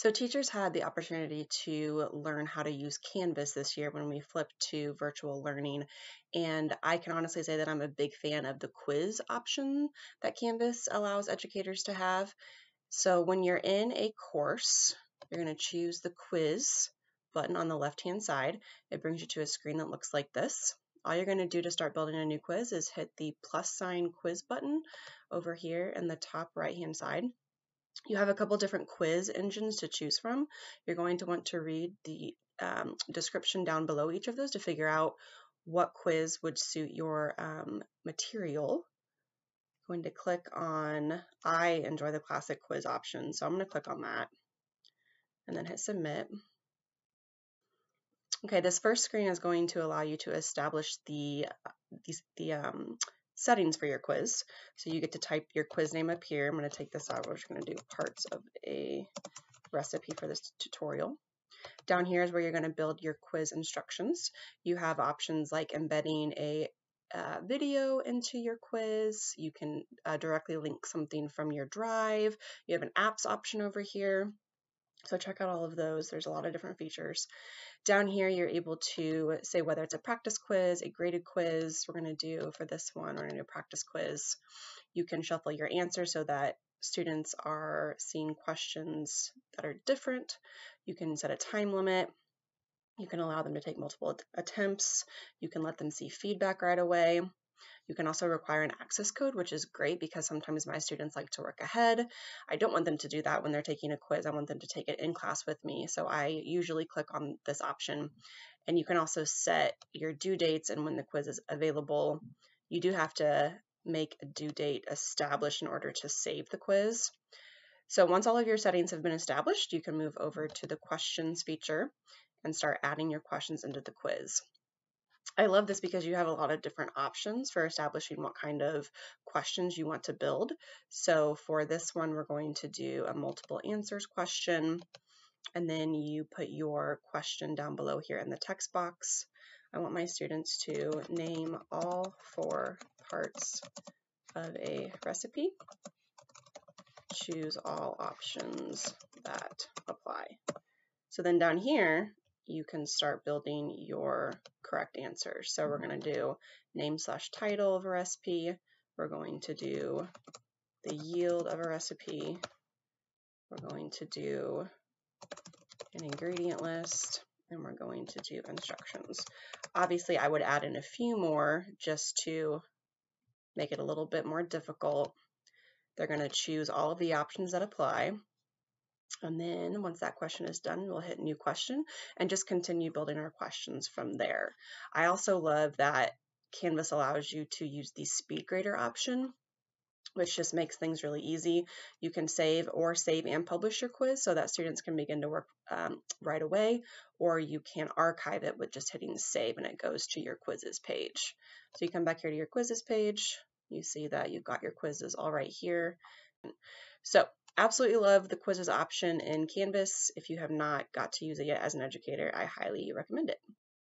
So teachers had the opportunity to learn how to use Canvas this year when we flipped to virtual learning. And I can honestly say that I'm a big fan of the quiz option that Canvas allows educators to have. So when you're in a course, you're going to choose the quiz button on the left-hand side. It brings you to a screen that looks like this. All you're going to do to start building a new quiz is hit the plus sign quiz button over here in the top right-hand side. You have a couple different quiz engines to choose from. You're going to want to read the description down below each of those to figure out what quiz would suit your material. I'm going to click on, I enjoy the classic quiz option, so I'm going to click on that and then hit submit. Okay, this first screen is going to allow you to establish the settings for your quiz. So you get to type your quiz name up here. I'm going to take this out. We're just going to do parts of a recipe for this tutorial. Down here is where you're going to build your quiz instructions. You have options like embedding a video into your quiz. You can directly link something from your drive. You have an apps option over here. So check out all of those. There's a lot of different features. Down here, you're able to say whether it's a practice quiz, a graded quiz. We're going to do for this one, we're going to do a practice quiz. You can shuffle your answers so that students are seeing questions that are different. You can set a time limit. You can allow them to take multiple attempts. You can let them see feedback right away. You can also require an access code, which is great because sometimes my students like to work ahead. I don't want them to do that when they're taking a quiz. I want them to take it in class with me. So I usually click on this option. And you can also set your due dates and when the quiz is available. You do have to make a due date established in order to save the quiz. So once all of your settings have been established, you can move over to the questions feature and start adding your questions into the quiz. I love this because you have a lot of different options for establishing what kind of questions you want to build. So for this one, we're going to do a multiple answers question, and then you put your question down below here in the text box. I want my students to name all 4 parts of a recipe. Choose all options that apply. So then down here, you can start building your correct answers. So we're going to do name/title of a recipe. We're going to do the yield of a recipe. We're going to do an ingredient list, and we're going to do instructions. Obviously, I would add in a few more just to make it a little bit more difficult. They're going to choose all of the options that apply. And then once that question is done, we'll hit new question and just continue building our questions from there. I also love that Canvas allows you to use the speed grader option, which just makes things really easy. You can save and publish your quiz so that students can begin to work right away, or you can archive it with just hitting save and it goes to your quizzes page. So you come back here to your quizzes page, you see that you've got your quizzes all right here. So absolutely love the quizzes option in Canvas. If you have not got to use it yet as an educator, I highly recommend it.